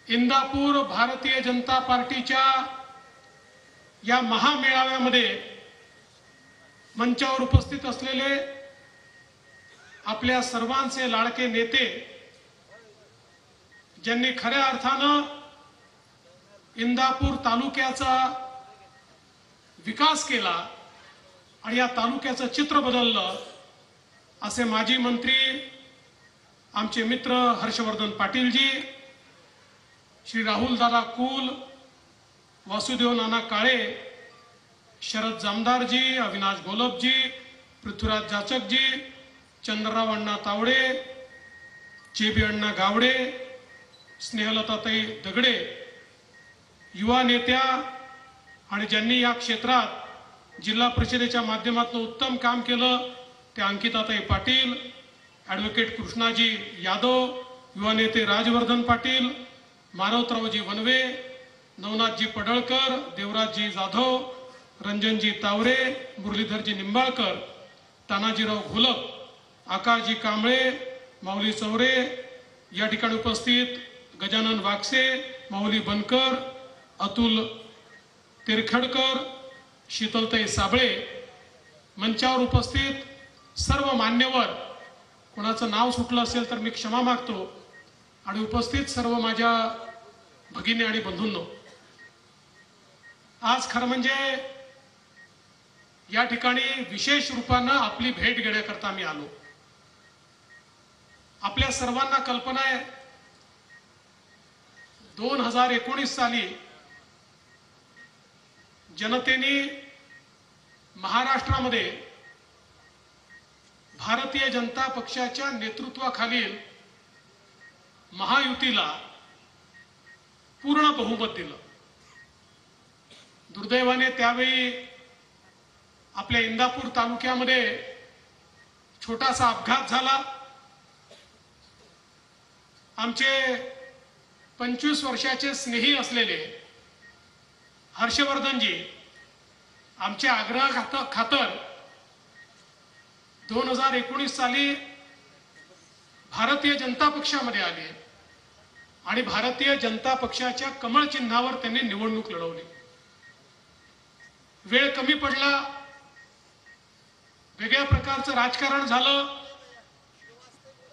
इंदापूर भारतीय जनता पार्टीच्या या महामेळाव्यामध्ये मंचावर उपस्थित असलेले आपल्या सर्वांचे लाडके नेते, ज्यांनी खऱ्या अर्थानं इंदापूर तालुक्याचा विकास केला आणि या तालुक्याचं चित्र बदललं, असे माजी मंत्री आमचे मित्र हर्षवर्धन पाटीलजी, श्री राहुल दादा कुल, वासुदेव नाना काळे, शरद जामदारजी, अविनाश गोलपजी, पृथ्वीराज जाचकजी, चंद्रराव अण्णा तावडे, जेबी अण्णा गावडे, स्नेहलताताई दगडे, युवा नेत्या आणि ज्यांनी या क्षेत्रात जिल्हा परिषदेच्या माध्यमातून उत्तम काम केलं ते अंकिताताई पाटील, ॲडव्होकेट कृष्णाजी यादव, युवा नेते राजवर्धन पाटील, मानवतरावजी वनवे, नवनाथजी पडळकर, देवराजजी जाधव, रंजनजी तावरे, मुरलीधरजी निंबाळकर, तानाजीराव घोलप, आकाशजी कांबळे, माऊली चौरे, या ठिकाणी उपस्थित गजानन वागसे, माऊली बनकर, अतुल तिरखडकर, शीतलताई साबळे, मंचावर उपस्थित सर्व मान्यवर, कोणाचं नाव सुटलं असेल तर मी क्षमा मागतो, आणि उपस्थित सर्व माझ्या भगिनी आणि बंधूंनो, आज खरं म्हणजे या ठिकाणी विशेष रूपानं आपली भेट घेण्याकरता मी आलो. आपल्या सर्वांना कल्पना आहे 2019 साली जनतेने महाराष्ट्रामध्ये भारतीय जनता पक्षाच्या नेतृत्वाखालील महायुतीला पूर्ण बहुमत दिलं. दुर्दैवाने त्यावेळी आपल्या इंदापूर तालुक्यामध्ये छोटासा अपघात झाला. आमचे 25 वर्षाचे स्नेही असलेले हर्षवर्धनजी आमच्या आग्रह खातर 2019 साली भारतीय जनता पक्षामध्ये आले आणि भारतीय जनता पक्षाच्या कमळ चिन्हावर त्यांनी निवडणूक लढवली. वेळ कमी पडला, वेगळ्या प्रकारचं राजकारण झालं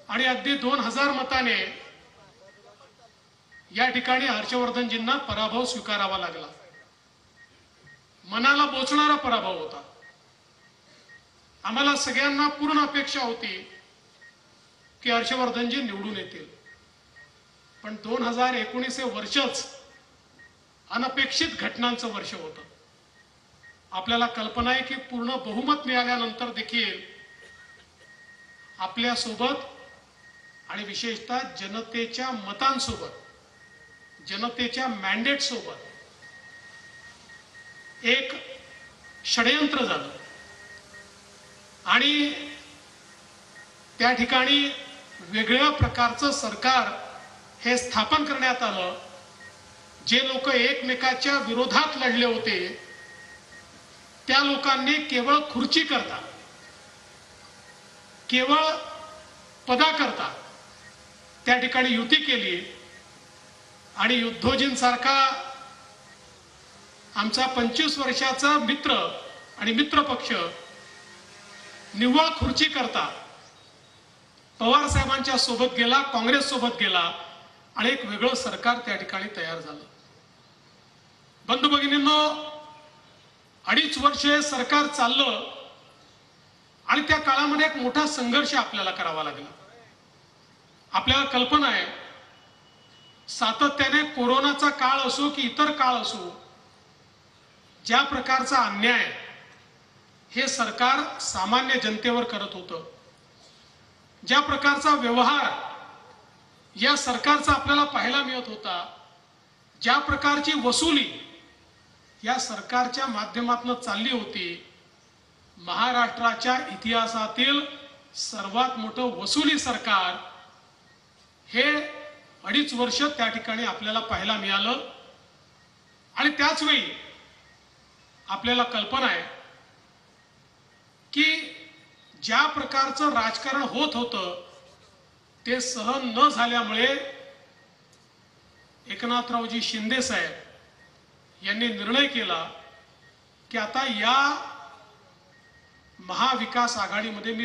आणि अगदी 2000 मताने या ठिकाणी हर्षवर्धनजींना पराभव स्वीकारावा लागला. मनाला बोचणारा पराभव होता. आम्हाला सगळ्यांना पूर्ण अपेक्षा होती की हर्षवर्धनजी निवडून येतील, पण 2019 हे वर्षच अनपेक्षित घटनांचं वर्ष होतं. आपल्याला कल्पना आहे की पूर्ण बहुमत मिळाल्यानंतर देखील आपल्या सोबत आणि विशेषतः जनतेच्या मतांसोबत, जनतेच्या मॅन्डेट सोबत एक षडयंत्र झालं आणि त्या ठिकाणी वेगळ्या प्रकारचं सरकार हे स्थापन करण्यात आलं. जे लोक एकमेकाच्या विरोधात लढले होते त्या लोकांनी केवळ खुर्ची करता, केवळ पदाकरता त्या ठिकाणी युती केली आणि युद्धोजींसारखा आमचा 25 वर्षाचा मित्र आणि मित्रपक्ष निव्वळ खुर्ची करता पवार साहेबांच्या सोबत गेला, काँग्रेस सोबत गेला आणि एक वेगळं सरकार त्या ठिकाणी तयार झालं. बंधू भगिनींनो, 2.5 वर्ष सरकार चाललं आणि त्या काळामध्ये एक मोठा संघर्ष आपल्याला करावा लागला. आपल्याला कल्पना आहे सातत्याने कोरोनाचा काळ असो की इतर काळ असो, ज्या प्रकारचा अन्याय हे सरकार सामान्य जनतेवर करत होतं, ज्या प्रकारचा व्यवहार या सरकारचा आपल्याला पाहायला मिळत होता, ज्या प्रकारची वसुली या सरकारच्या माध्यमातून चालली होती, महाराष्ट्राच्या इतिहासातील सर्वात मोठं वसुली सरकार हे 2.5 वर्ष त्या ठिकाणी आपल्याला पाहायला मिळालं. आणि त्याच वेळी आपल्याला कल्पना आहे की ज्या प्रकारचं राजकारण होत होतं ते सहन न झाल्यामुळे एकनाथरावजी शिंदे साहेब यांनी निर्णय केला की आता या महाविकास आघाडीमध्ये मी